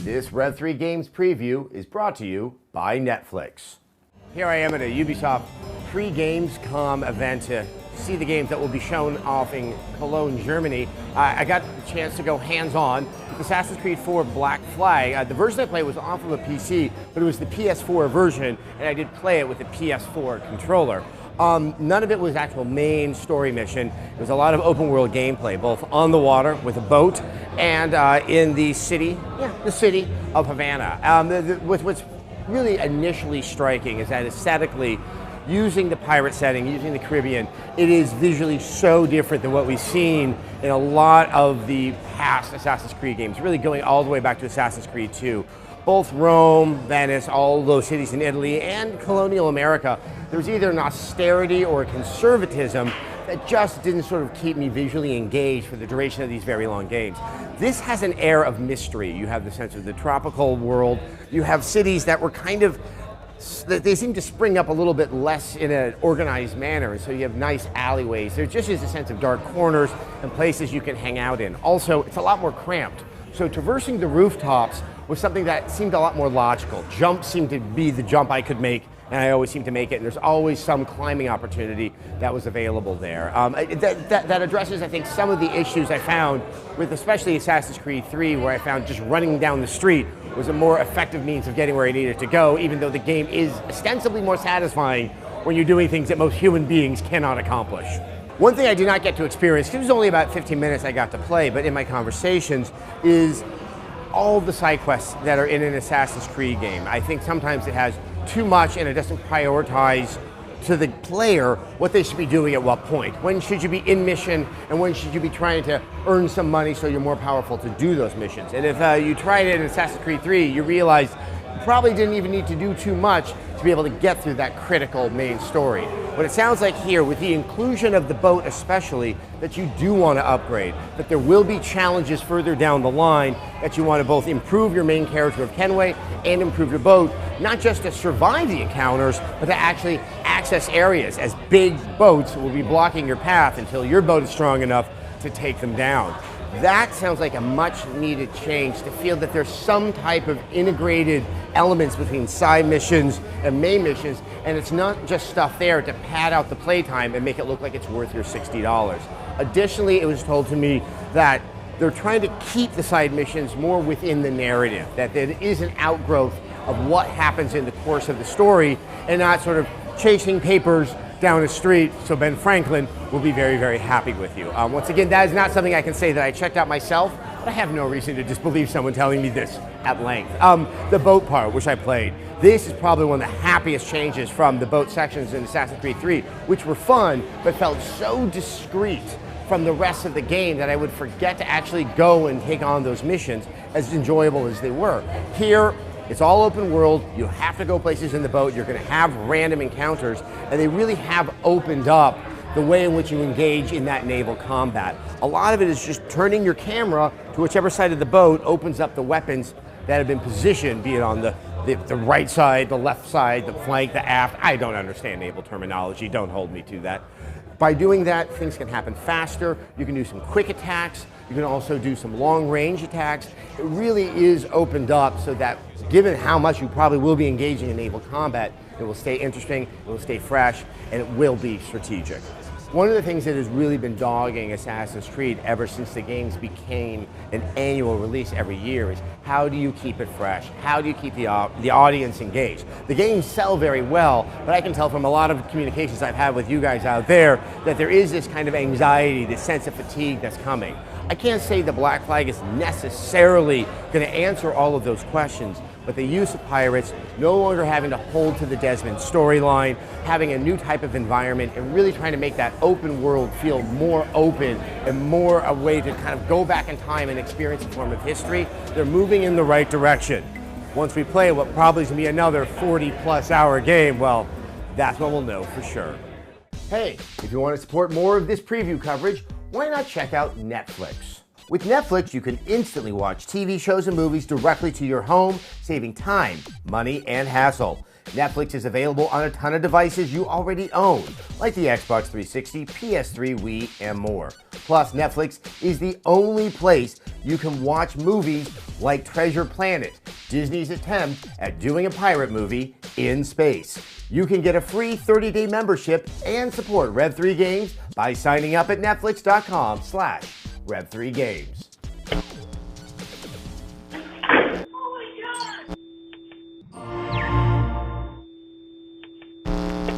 This Rev 3 Games preview is brought to you by Netflix. Here I am at a Ubisoft pre-Gamescom event to see the games that will be shown off in Cologne, Germany. I got the chance to go hands-on with Assassin's Creed 4 Black Flag. The version I played was off of a PC, but it was the PS4 version, and I did play it with the PS4 controller. None of it was actual main story mission. It was a lot of open world gameplay, both on the water with a boat and in the city of Havana. What's really initially striking is that aesthetically, using the pirate setting, using the Caribbean, it is visually so different than what we've seen in a lot of the past Assassin's Creed games, really going all the way back to Assassin's Creed 2. Both Rome, Venice, all those cities in Italy, and colonial America, there's either an austerity or a conservatism that just didn't sort of keep me visually engaged for the duration of these very long games. This has an air of mystery. You have the sense of the tropical world. You have cities that were kind of, they seem to spring up a little bit less in an organized manner, and so you have nice alleyways. There just is a sense of dark corners and places you can hang out in. Also, it's a lot more cramped. So traversing the rooftops was something that seemed a lot more logical. Jump seemed to be the jump I could make, and I always seem to make it, and there's always some climbing opportunity that was available there. That addresses, I think, some of the issues I found with especially Assassin's Creed 3, where I found just running down the street was a more effective means of getting where I needed to go, even though the game is ostensibly more satisfying when you're doing things that most human beings cannot accomplish. One thing I did not get to experience, because it was only about 15 minutes I got to play, but in my conversations, is all the side quests that are in an Assassin's Creed game. I think sometimes it has too much and it doesn't prioritize to the player what they should be doing at what point. When should you be in mission and when should you be trying to earn some money so you're more powerful to do those missions? And if you tried it in Assassin's Creed 3, you realize you probably didn't even need to do too much to be able to get through that critical main story. But it sounds like here, with the inclusion of the boat especially, that you do want to upgrade, that there will be challenges further down the line that you want to both improve your main character of Kenway and improve your boat, not just to survive the encounters, but to actually access areas, as big boats will be blocking your path until your boat is strong enough to take them down. That sounds like a much needed change, to feel that there's some type of integrated elements between side missions and main missions, and it's not just stuff there to pad out the playtime and make it look like it's worth your $60. Additionally, it was told to me that they're trying to keep the side missions more within the narrative, that it is an outgrowth of what happens in the course of the story and not sort of chasing papers down a street, so Ben Franklin will be very, very happy with you. Once again, that is not something I can say that I checked out myself, but I have no reason to disbelieve someone telling me this at length. The boat part, which I played, this is probably one of the happiest changes from the boat sections in Assassin's Creed 3, which were fun, but felt so discreet from the rest of the game that I would forget to actually go and take on those missions, as enjoyable as they were. Here, it's all open world, you have to go places in the boat, you're gonna have random encounters, and they really have opened up the way in which you engage in that naval combat. A lot of it is just turning your camera to whichever side of the boat opens up the weapons that have been positioned, be it on the right side, the left side, the flank, the aft. I don't understand naval terminology, don't hold me to that. By doing that, things can happen faster, you can do some quick attacks, you can also do some long-range attacks. It really is opened up so that, given how much you probably will be engaging in naval combat, it will stay interesting, it will stay fresh, and it will be strategic. One of the things that has really been dogging Assassin's Creed ever since the games became an annual release every year is, how do you keep it fresh? How do you keep the audience engaged? The games sell very well, but I can tell from a lot of communications I've had with you guys out there that there is this kind of anxiety, this sense of fatigue that's coming. I can't say the Black Flag is necessarily going to answer all of those questions, but the use of pirates, no longer having to hold to the Desmond storyline, having a new type of environment, and really trying to make that open world feel more open and more a way to kind of go back in time and experience a form of history, they're moving in the right direction. Once we play what probably is going to be another 40-plus hour game, well, that's when we'll know for sure. Hey, if you want to support more of this preview coverage, why not check out Netflix? With Netflix, you can instantly watch TV shows and movies directly to your home, saving time, money, and hassle. Netflix is available on a ton of devices you already own, like the Xbox 360, PS3, Wii, and more. Plus, Netflix is the only place you can watch movies like Treasure Planet, Disney's attempt at doing a pirate movie in space. You can get a free 30-day membership and support Rev3 Games by signing up at netflix.com/Rev3Games.